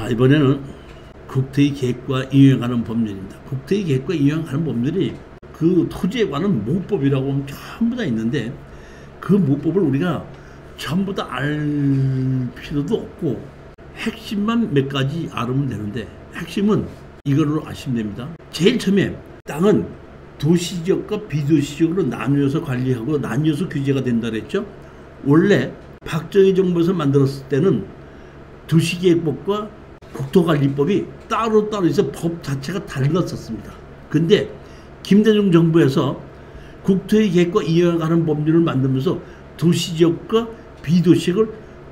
이번에는 국토의 계획과 이행하는 법률입니다. 국토의 계획과 이행하는 법률이 그 토지에 관한 모법이라고 하면 전부 다 있는데, 그 모법을 우리가 전부 다 알 필요도 없고 핵심만 몇 가지 알으면 되는데, 핵심은 이걸로 아시면 됩니다. 제일 처음에 땅은 도시지역과 비도시지역으로 나누어서 관리하고 나누어서 규제가 된다 그랬죠. 원래 박정희 정부에서 만들었을 때는 도시계획법과 국토관리법이 따로따로 있어 법 자체가 달랐었습니다. 근데 김대중 정부에서 국토의 계획과 이행하는 법률을 만들면서 도시지역과 비도시지역을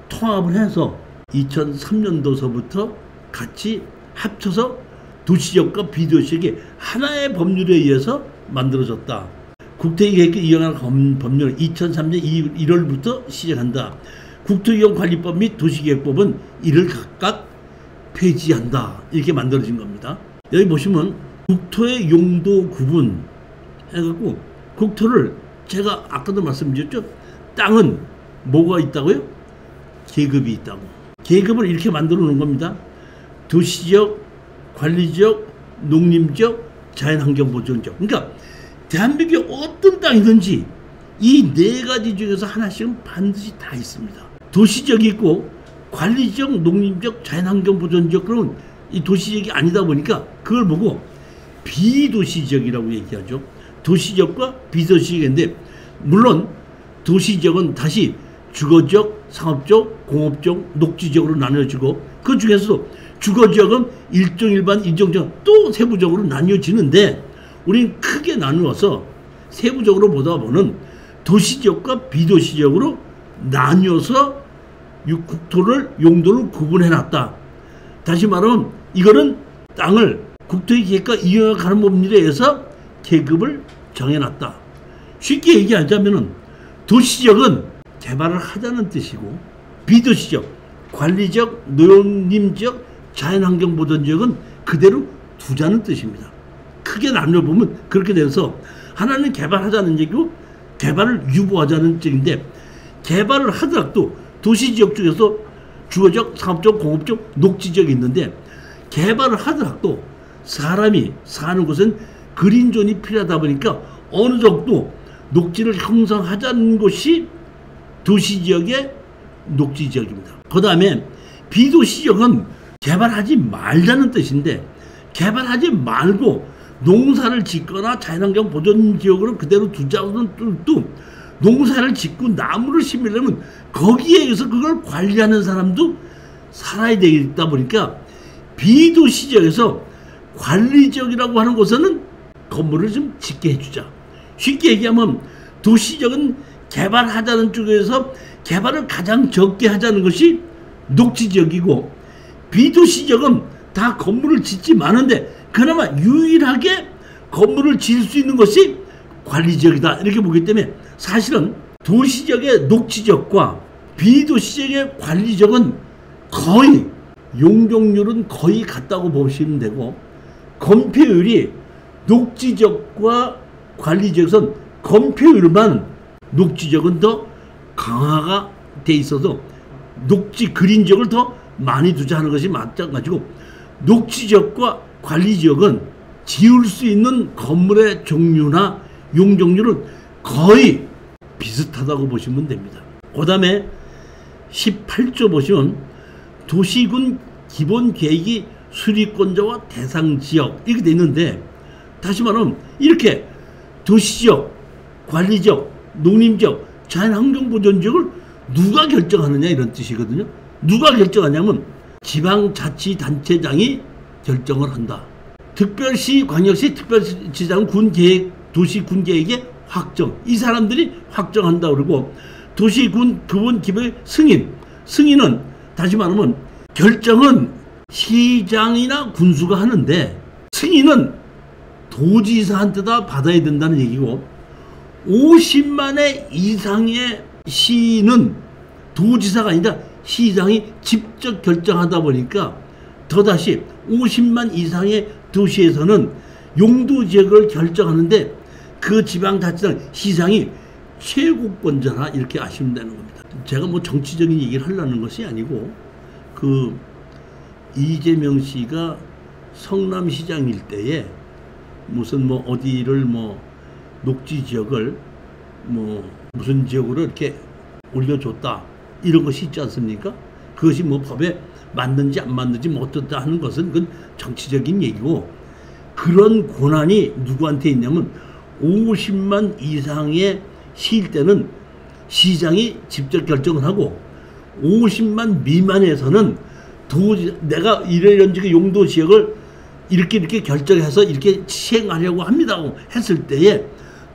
통합을 해서 2003년도서부터 같이 합쳐서 도시지역과 비도시지역이 하나의 법률에 의해서 만들어졌다. 국토의 계획과 이행하는 법률 2003년 1월부터 시작한다. 국토이용관리법 및 도시계획법은 이를 각각 폐지한다. 이렇게 만들어진 겁니다. 여기 보시면 국토의 용도 구분 해갖고, 국토를 제가 아까도 말씀드렸죠. 땅은 뭐가 있다고요? 계급이 있다고. 계급을 이렇게 만들어 놓은 겁니다. 도시지역, 관리지역, 농림지역, 자연환경보존지역. 그러니까 대한민국의 어떤 땅이든지 이 네 가지 중에서 하나씩은 반드시 다 있습니다. 도시지역이 있고 관리지역, 농림지역, 자연환경보존지역, 그러면 이 도시지역이 아니다 보니까 그걸 보고 비도시지역이라고 얘기하죠. 도시지역과 비도시지역인데, 물론 도시지역은 다시 주거지역, 상업지역, 공업지역, 녹지지역으로 나뉘어지고, 그 중에서도 주거지역은 일종, 일반, 인정지역 또 세부적으로 나뉘어지는데, 우리는 크게 나누어서 세부적으로 보다 보면 도시지역과 비도시지역으로 나뉘어서 국토를, 용도를 구분해놨다. 다시 말하면 이거는 땅을 국토의 계획과 이행하는 법률에 의해서 계급을 정해놨다. 쉽게 얘기하자면 도시지역은 개발을 하자는 뜻이고, 비도시지역, 관리지역, 농림지역, 자연환경보존지역은 그대로 두자는 뜻입니다. 크게 나눠보면 그렇게 돼서 하나는 개발하자는 얘기고 개발을 유보하자는 얘기인데, 개발을 하더라도 도시지역 중에서 주거지역, 상업지역, 공업지역, 녹지지역이 있는데, 개발을 하더라도 사람이 사는 곳은 그린존이 필요하다 보니까 어느 정도 녹지를 형성하자는 곳이 도시지역의 녹지지역입니다. 그 다음에 비도시지역은 개발하지 말자는 뜻인데, 개발하지 말고 농사를 짓거나 자연환경 보존지역으로 그대로 두자고는 또 농사를 짓고 나무를 심으려면 거기에 의해서 그걸 관리하는 사람도 살아야 되다 보니까 비도시지역에서 관리지역이라고 하는 곳에는 건물을 좀 짓게 해주자. 쉽게 얘기하면 도시지역은 개발하자는 쪽에서 개발을 가장 적게 하자는 것이 녹지지역이고, 비도시지역은 다 건물을 짓지 마는데 그나마 유일하게 건물을 지을 수 있는 것이 관리지역이다. 이렇게 보기 때문에 사실은 도시지역의 녹지지역과 비도시지역의 관리지역은 거의 용적률은 거의 같다고 보시면 되고, 건폐율이 녹지지역과 관리지역에선 건폐율만 녹지지역은 더 강화가 돼 있어서 녹지 그린지역을 더 많이 두자 하는 것이 마찬가지고, 녹지지역과 관리지역은 지을 수 있는 건물의 종류나 용적률은 거의 비슷하다고 보시면 됩니다. 그 다음에 18조 보시면 도시군 기본계획이 수리권자와 대상지역 이렇게 돼 있는데, 다시 말하면 이렇게 도시지역, 관리지역, 농림지역, 자연환경보존지역을 누가 결정하느냐 이런 뜻이거든요. 누가 결정하냐면 지방자치단체장이 결정을 한다. 특별시, 광역시, 특별시장, 군계획, 도시군계획의 확정, 이 사람들이 확정한다. 그러고 도시군 기본 승인은 다시 말하면 결정은 시장이나 군수가 하는데, 승인은 도지사한테 다 받아야 된다는 얘기고, 50만 회 이상의 시는 도지사가 아니라 시장이 직접 결정하다 보니까, 더다시 50만 이상의 도시에서는 용도지역을 결정하는데 그 지방자치장 시장이 최고권자라 이렇게 아시면 되는 겁니다. 제가 뭐 정치적인 얘기를 하려는 것이 아니고, 이재명 씨가 성남시장 일대에 무슨 뭐 어디를 뭐 녹지 지역을 뭐 무슨 지역으로 이렇게 올려줬다 이런 것이 있지 않습니까? 그것이 뭐 법에 맞는지 안 맞는지 뭐 어떻다 하는 것은 그건 정치적인 얘기고, 그런 권한이 누구한테 있냐면 50만 이상의 시일 때는 시장이 직접 결정을 하고, 50만 미만에서는 도지 내가 이런 지역 용도 지역을 이렇게 결정해서 이렇게 시행하려고 합니다 했을 때에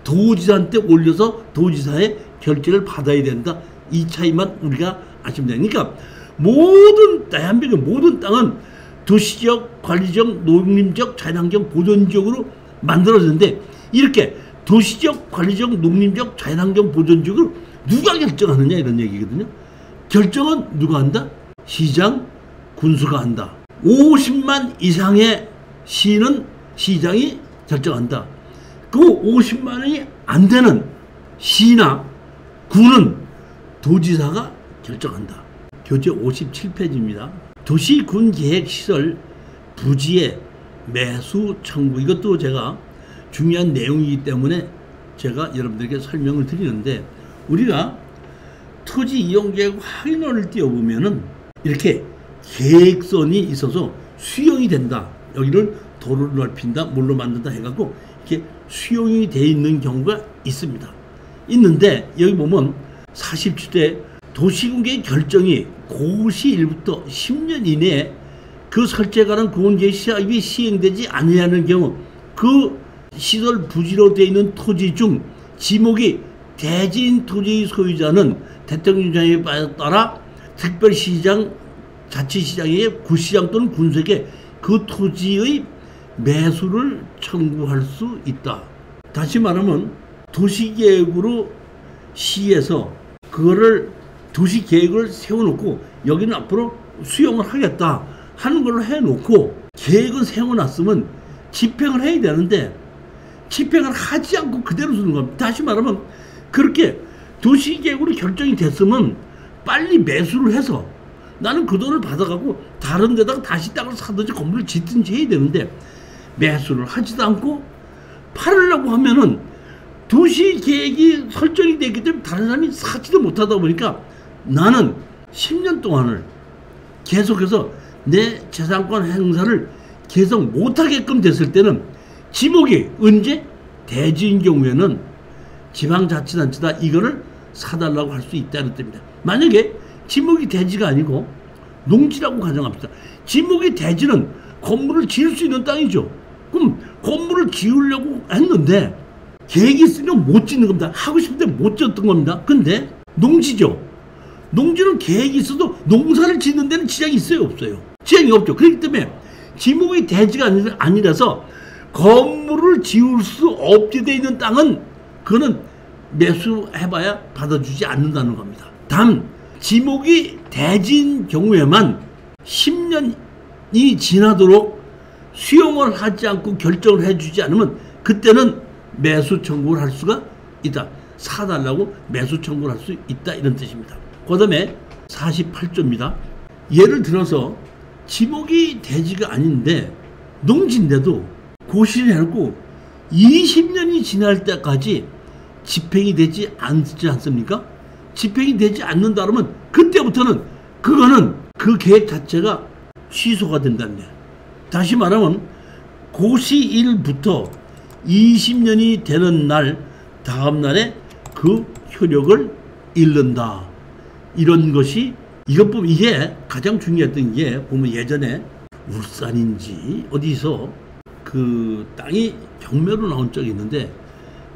도지사한테 올려서 도지사의 결정을 받아야 된다. 이 차이만 우리가 아시면 되니까, 모든 대한민국의 모든 땅은 도시적, 관리적, 농림적, 자연환경 보존지역으로 만들어졌는데, 이렇게 도시적, 관리적, 농림적, 자연환경 보존지역을 누가 결정하느냐 이런 얘기거든요. 결정은 누가 한다? 시장, 군수가 한다. 50만 이상의 시는 시장이 결정한다. 그 50만 원이 안 되는 시나 구는 도지사가 결정한다. 교재 57페이지입니다. 도시군계획시설 부지의 매수 청구, 이것도 제가 중요한 내용이기 때문에 제가 여러분들에게 설명을 드리는데, 우리가 토지 이용계획 확인원을 띄워보면은 이렇게 계획선이 있어서 수용이 된다. 여기를 도로를 넓힌다, 뭘로 만든다 해갖고 이렇게 수용이 돼 있는 경우가 있습니다. 있는데 여기 보면 47대 도시군계획 결정이 고시 1부터 10년 이내에 그 설치에 관한 공원계획 시합이 시행되지 아니하는 경우, 그 시설 부지로 되어 있는 토지 중 지목이 대지인 토지의 소유자는 대통령령에 따라 특별시장, 자치시장에게 구시장 또는 군수에게 그 토지의 매수를 청구할 수 있다. 다시 말하면 도시계획으로 시에서 그거를 도시계획을 세워놓고 여기는 앞으로 수용을 하겠다 하는 걸로 해놓고 계획은 세워놨으면 집행을 해야 되는데 집행을 하지 않고 그대로 두는 겁니다. 다시 말하면 그렇게 도시계획으로 결정이 됐으면 빨리 매수를 해서 나는 그 돈을 받아가고 다른 데다가 다시 땅을 사든지 건물을 짓든지 해야 되는데, 매수를 하지도 않고 팔으려고 하면은 도시계획이 설정이 됐기 때문에 다른 사람이 사지도 못하다 보니까 나는 10년 동안을 계속해서 내 재산권 행사를 계속 못하게끔 됐을 때는 지목이 언제? 대지인 경우에는 지방자치단체다 이거를 사달라고 할 수 있다는 뜻입니다. 만약에 지목이 대지가 아니고 농지라고 가정합시다. 지목이 대지는 건물을 지을 수 있는 땅이죠. 그럼 건물을 지으려고 했는데 계획이 있으면 못 짓는 겁니다. 하고 싶은데 못 짓던 겁니다. 근데 농지죠. 농지는 계획이 있어도 농사를 짓는 데는 지장이 있어요, 없어요? 지장이 없죠. 그렇기 때문에 지목이 대지가 아니라서 건물을 지을 수 없게 돼 있는 땅은 그거는 매수해봐야 받아주지 않는다는 겁니다. 단 지목이 대지인 경우에만 10년이 지나도록 수용을 하지 않고 결정을 해주지 않으면 그때는 매수 청구를 할 수가 있다. 사달라고 매수 청구를 할 수 있다 이런 뜻입니다. 그 다음에 48조입니다. 예를 들어서 지목이 대지가 아닌데 농지인데도 고시를 해놓고 20년이 지날 때까지 집행이 되지 않지 않습니까? 집행이 되지 않는다 그러면 그때부터는 그거는 그 계획 자체가 취소가 된다는 거예요. 다시 말하면 고시일부터 20년이 되는 날 다음 날에 그 효력을 잃는다. 이런 것이 이것 보면 이게 가장 중요했던 게 보면 예전에 울산인지 어디서 그 땅이 경매로 나온 적이 있는데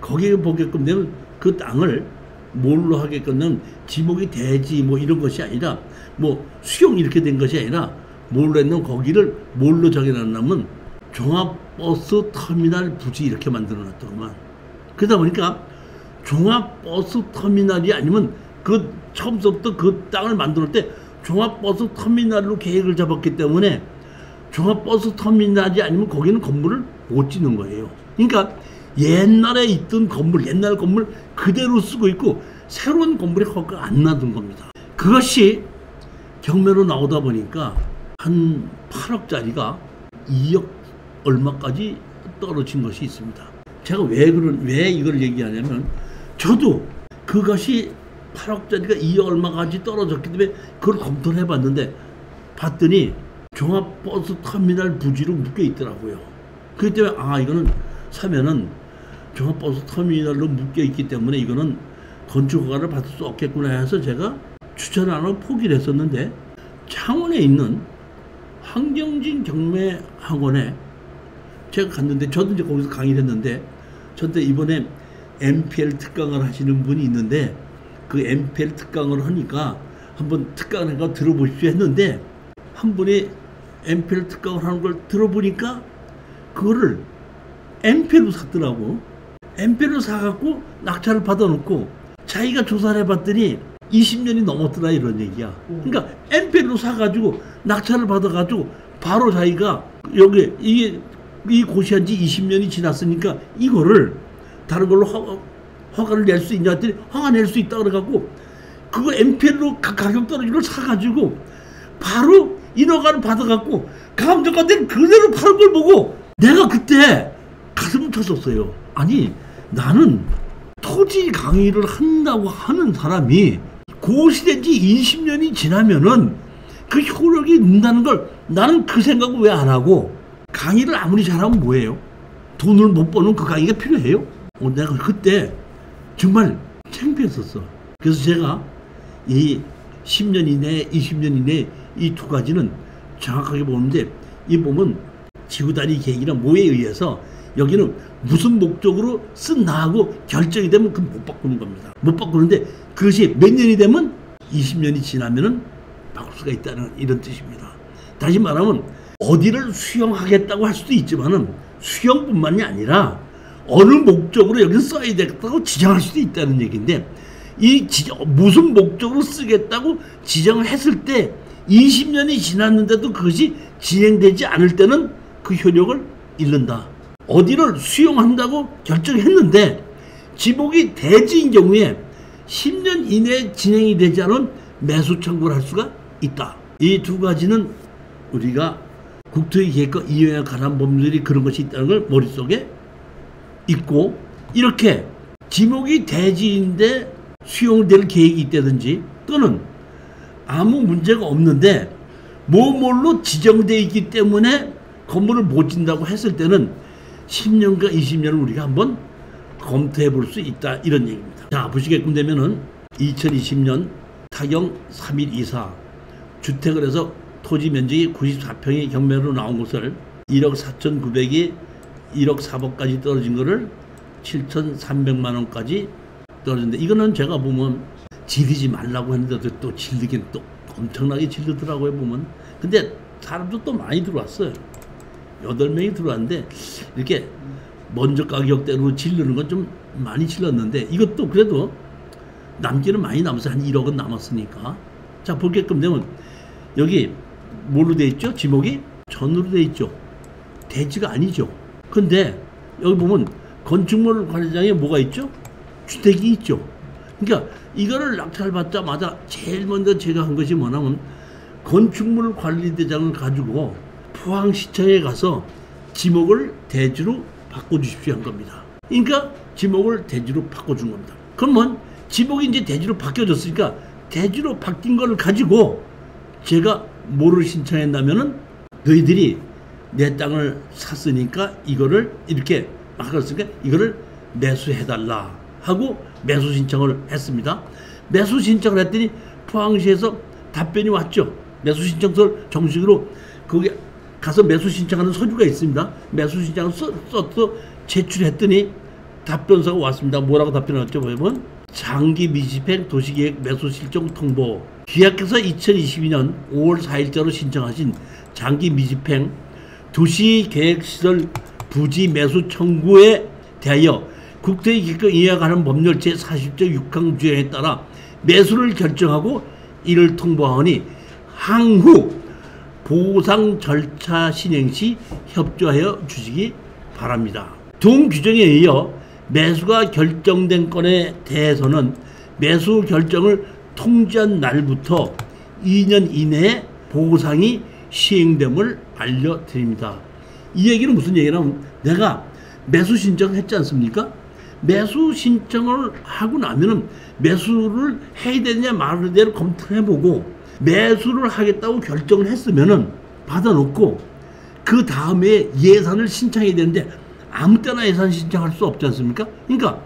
거기에 보게끔 되면 그 땅을 뭘로 하게끔 되면 지목이 대지 뭐 이런 것이 아니라 뭐 수용 이렇게 된 것이 아니라 뭘로 했냐면 거기를 뭘로 정해놨냐면 종합버스 터미널 부지 이렇게 만들어놨더구만. 그러다 보니까 종합버스 터미널이 아니면 그 처음부터 그 땅을 만들 때 종합버스 터미널로 계획을 잡았기 때문에 종합버스 터미널이 아니면 거기는 건물을 못 짓는 거예요. 그러니까 옛날에 있던 건물, 옛날 건물 그대로 쓰고 있고 새로운 건물에 허가가 안 나던 겁니다. 그것이 경매로 나오다 보니까 한 8억짜리가 2억 얼마까지 떨어진 것이 있습니다. 제가 왜 이걸 얘기하냐면, 저도 그것이 8억짜리가 2억 얼마까지 떨어졌기 때문에 그걸 검토를 해봤는데, 봤더니 종합버스 터미널 부지로 묶여 있더라고요. 그렇기 때문에 이거는 사면은 종합버스 터미널로 묶여 있기 때문에 이거는 건축허가를 받을 수 없겠구나 해서 제가 추천 안 하고 포기를 했었는데, 창원에 있는 황경진 경매학원에 제가 갔는데, 저도 이제 거기서 강의를 했는데, 저한테 이번에 MPL 특강을 하시는 분이 있는데, 그 MPL 특강을 하니까 한번 특강을 해서 들어보십시오 했는데, 한 분이 MPL 특강을 하는 걸 들어보니까 그거를 MPL로 샀더라고. MPL로 사갖고 낙찰을 받아놓고 자기가 조사를 해봤더니 20년이 넘었더라, 이런 얘기야. 그러니까 MPL로 사가지고 낙찰을 받아가지고 바로 자기가 여기 이 고시한 지 20년이 지났으니까 이거를 다른 걸로 허가를 낼 수 있냐 했더니 허가 낼 수 있다 그래갖고 그거 MPL로 가격 떨어진 걸 사가지고 바로 인허가를 받아갖고 감정가들이 그대로 파는 걸 보고 내가 그때 가슴을 쳤었어요. 아니, 나는 토지 강의를 한다고 하는 사람이 고시된 지 20년이 지나면은 그 효력이 있는다는 걸 나는 그 생각을 왜 안 하고, 강의를 아무리 잘하면 뭐예요? 돈을 못 버는 그 강의가 필요해요? 내가 그때 정말 창피했었어. 그래서 제가 이 10년 이내, 20년 이내 이 두 가지는 정확하게 보는데, 이 보면 지구단위 계획이나 뭐에 의해서 여기는 무슨 목적으로 쓴다 하고 결정이 되면 그 못 바꾸는 겁니다. 못 바꾸는데 그것이 몇 년이 되면 20년이 지나면은 바꿀 수가 있다는 이런 뜻입니다. 다시 말하면 어디를 수용하겠다고 할 수도 있지만은 수용뿐만이 아니라 어느 목적으로 여기 써야 되겠다고 지정할 수도 있다는 얘기인데, 무슨 목적으로 쓰겠다고 지정을 했을 때 20년이 지났는데도 그것이 진행되지 않을 때는 그 효력을 잃는다. 어디를 수용한다고 결정했는데 지목이 대지인 경우에 10년 이내에 진행이 되지 않은 매수 청구를 할 수가 있다. 이 두 가지는 우리가 국토의 계획과 이용에 관한 법률이 그런 것이 있다는 걸 머릿속에 있고, 이렇게 지목이 대지인데 수용될 계획이 있다든지, 또는 아무 문제가 없는데 뭐뭘로 지정되어 있기 때문에 건물을 못 짓는다고 했을 때는 10년과 20년을 우리가 한번 검토해 볼 수 있다, 이런 얘기입니다. 자, 보시게끔 되면은 2020년 타경 3.124 주택을 해서 토지 면적이 94평이 경매로 나온 것을 1억 4,900이 1억 4억까지 떨어진 거를 7,300만 원까지 떨어졌는데, 이거는 제가 보면 지르지 말라고 했는데도 또 질르긴 또 엄청나게 질르더라고요, 보면. 근데 사람도 또 많이 들어왔어요. 8명이 들어왔는데 이렇게 먼저 가격대로 질르는 건 좀 많이 질렀는데, 이것도 그래도 남기는 많이 남았어요. 한 1억은 남았으니까. 자, 보게끔 되면 여기 뭘로 돼 있죠? 지목이 전으로 돼 있죠. 대지가 아니죠. 근데 여기 보면 건축물 관리장에 뭐가 있죠? 주택이 있죠. 그러니까 이거를 낙찰받자마자 제일 먼저 제가 한 것이 뭐냐면, 건축물 관리대장을 가지고 포항시청에 가서 지목을 대지로 바꿔주십시오 한 겁니다. 그러니까 지목을 대지로 바꿔준 겁니다. 그러면 지목이 이제 대지로 바뀌어졌으니까 대지로 바뀐 걸 가지고 제가 뭐를 신청했냐면은, 너희들이 내 땅을 샀으니까 이거를 이렇게 바꿨으니까 이거를 매수해달라 하고 매수 신청을 했습니다. 매수 신청을 했더니 포항시에서 답변이 왔죠. 매수 신청서를 정식으로 거기 가서 매수 신청하는 서류가 있습니다. 매수 신청을 써서 제출했더니 답변서가 왔습니다. 뭐라고 답변을 왔죠? 보면 장기 미집행 도시계획 매수 실종 통보, 기획해서 2022년 5월 4일자로 신청하신 장기 미집행 도시계획시설 부지 매수 청구에 대하여 국토의 계획과 이해에 관한 법률 제40조 6항 규정에 따라 매수를 결정하고 이를 통보하오니 향후 보상 절차 진행 시 협조하여 주시기 바랍니다. 동 규정에 의해 매수가 결정된 건에 대해서는 매수 결정을 통지한 날부터 2년 이내에 보상이 시행됨을 알려드립니다. 이 얘기는 무슨 얘기냐면 내가 매수 신청을 했지 않습니까? 매수 신청을 하고 나면은 매수를 해야 되느냐 말아야 되느냐 검토를 해보고 매수를 하겠다고 결정을 했으면은 받아놓고 그 다음에 예산을 신청해야 되는데 아무 때나 예산 신청할 수 없지 않습니까? 그러니까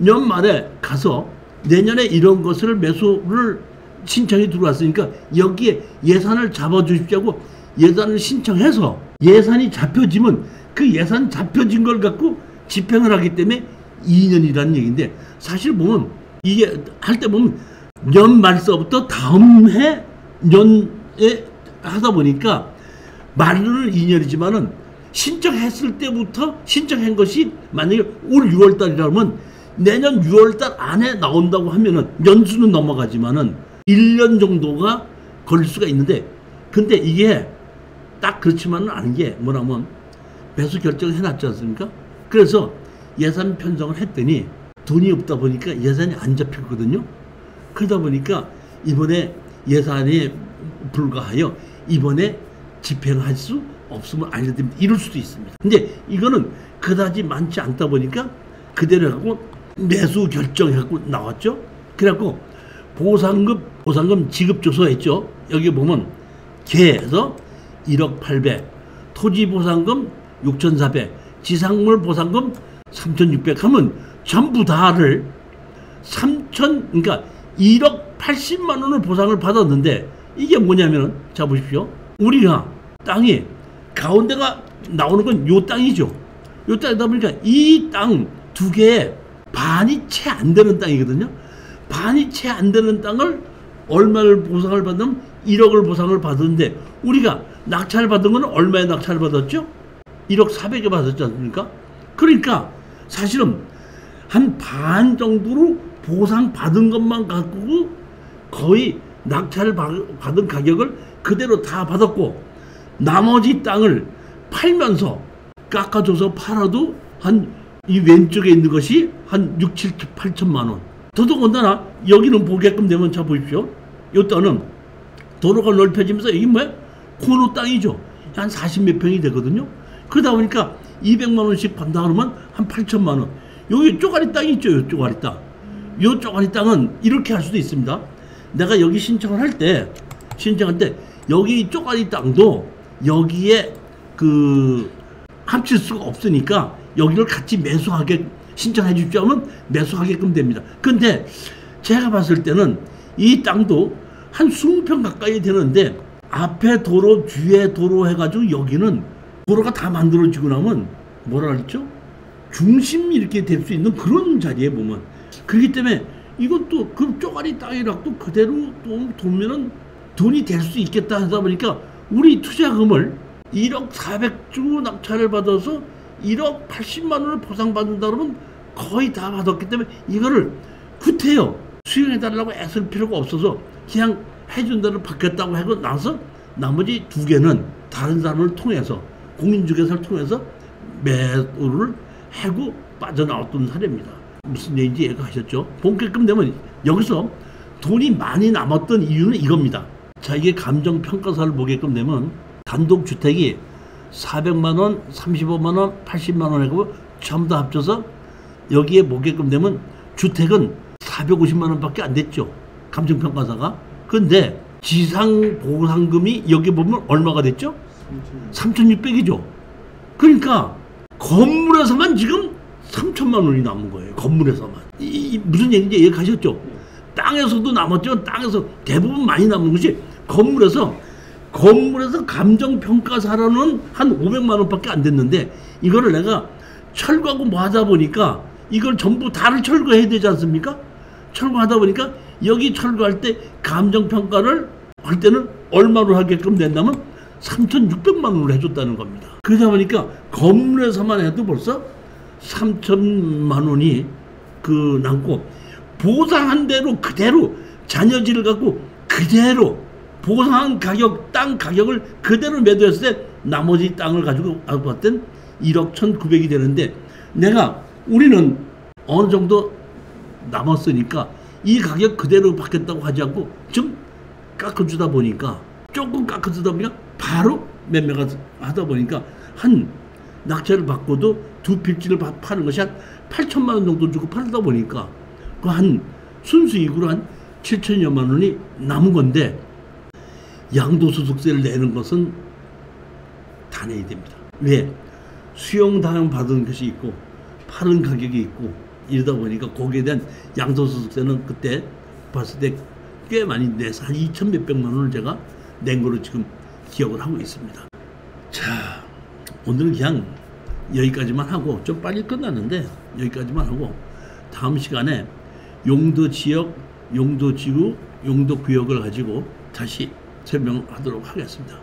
연말에 가서 내년에 이런 것을 매수를 신청이 들어왔으니까 여기에 예산을 잡아주십시오 예산을 신청해서 예산이 잡혀지면 그 예산 잡혀진 걸 갖고 집행을 하기 때문에 2년이라는 얘기인데 사실 보면 이게 할 때 보면 연말서부터 다음 해 년에 하다 보니까 말로는 2년이지만은 신청했을 때부터 신청한 것이 만약에 올 6월 달이라면 내년 6월 달 안에 나온다고 하면은 연수는 넘어가지만은 1년 정도가 걸릴 수가 있는데 근데 이게 딱 그렇지만은 않은 게 뭐냐면 매수 결정을 해놨지 않습니까? 그래서 예산 편성을 했더니 돈이 없다 보니까 예산이 안 잡혔거든요. 그러다 보니까 이번에 예산에 불과하여 이번에 집행할 수 없으면 알려드립니다. 이럴 수도 있습니다. 근데 이거는 그다지 많지 않다 보니까 그대로 하고 매수 결정해갖고 나왔죠. 그래갖고 보상금 지급 조서했죠. 여기 보면 개에서 1억 800, 토지 보상금 6,400, 지상물 보상금 3,600 하면 전부 다를 그러니까 1억 80만 원을 보상을 받았는데 이게 뭐냐면은 자 보십시오. 우리가 땅이 가운데가 나오는 건 요 땅이죠. 요 땅이다 보니까 이 땅 두 개에 반이 채 안 되는 땅이거든요. 반이 채 안 되는 땅을 얼마를 보상을 받으면 1억을 보상을 받았는데 우리가 낙찰 받은 건 얼마에 낙찰 받았죠? 1억 400에 받았지 않습니까? 그러니까 사실은 한 반 정도로 보상 받은 것만 갖고 거의 낙찰 받은 가격을 그대로 다 받았고 나머지 땅을 팔면서 깎아줘서 팔아도 한 이 왼쪽에 있는 것이 한 6, 7, 8천만 원. 더더군다나 여기는 보게끔 되면 자 보십시오. 이 땅은 도로가 넓혀지면서 이게 뭐야? 코너 땅이죠. 한 40몇 평이 되거든요. 그러다 보니까 200만 원씩 받는다 그러면 한 8천만 원. 여기 쪼가리 땅이 있죠. 요 쪼가리 땅. 요 쪼가리 땅은 이렇게 할 수도 있습니다. 내가 여기 신청을 할 때 여기 쪼가리 땅도 여기에 그 합칠 수가 없으니까 여기를 같이 매수하게 신청해 주십시오 하면 매수하게끔 됩니다. 근데 제가 봤을 때는 이 땅도 한 20평 가까이 되는데 앞에 도로 뒤에 도로 해가지고 여기는 도로가 다 만들어지고 나면 뭐라 그랬죠? 중심이 이렇게 될 수 있는 그런 자리에 보면 그렇기 때문에 이것도 그 쪼가리 땅이라도 그대로 또 두면은 돈이 될 수 있겠다 하다 보니까 우리 투자금을 1억 400주 낙찰을 받아서 1억 80만 원을 보상받는다 그러면 거의 다 받았기 때문에 이거를 구태여 수용해달라고 애쓸 필요가 없어서 그냥 해준다를 받겠다고 하고 나서 나머지 두 개는 다른 사람을 통해서 공인중개사를 통해서 매도를 하고 빠져나왔던 사례입니다. 무슨 얘기인지 이해가셨죠? 본격금 되면 여기서 돈이 많이 남았던 이유는 이겁니다. 자, 이게 감정평가사를 보게끔 되면 단독주택이 400만 원, 35만 원, 80만 원 하고 전부 다 합쳐서 여기에 보게끔 되면 주택은 450만 원밖에 안 됐죠. 감정평가사가. 근데 지상보상금이 여기 보면 얼마가 됐죠? 3,600이죠. 그러니까 건물에서만 지금 3천만 원이 남은 거예요. 건물에서만. 무슨 얘기인지 이해가셨죠? 땅에서도 남았지만 땅에서 대부분 많이 남은 것이 건물에서 감정평가사로는 한 500만 원밖에 안 됐는데 이거를 내가 철거하고 뭐 하다 보니까 이걸 전부 다를 철거해야 되지 않습니까? 철거하다 보니까 여기 철거할 때 감정평가를 할 때는 얼마로 하게끔 된다면 3,600만 원으로 해줬다는 겁니다. 그러다 보니까 건물에서만 해도 벌써 3천만 원이 그 남고 보상한 대로 그대로 잔여지를 갖고 그대로 보상한 가격, 땅 가격을 그대로 매도했을 때 나머지 땅을 가지고 봤던 1억 1,900이 되는데 우리는 어느 정도 남았으니까 이 가격 그대로 받겠다고 하지 않고 좀 깎아주다 보니까 조금 깎아주다 보니까 바로 매매가 하다 보니까 한 낙찰을 받고도 두 필지를 파는 것이 한 8천만 원 정도 주고 팔다 보니까 그 한 순수익으로 한 7천여만 원이 남은 건데 양도소득세를 내는 것은 다 내야 됩니다. 왜? 수용당한 받은 것이 있고 파는 가격이 있고 이러다 보니까 거기에 대한 양도소득세는 그때 봤을 때 꽤 많이 내서 한 2천 몇백만 원을 제가 낸 거로 지금 기억을 하고 있습니다. 자, 오늘은 그냥 여기까지만 하고 좀 빨리 끝났는데 여기까지만 하고 다음 시간에 용도 지역, 용도 지구, 용도 구역을 가지고 다시 설명하도록 하겠습니다.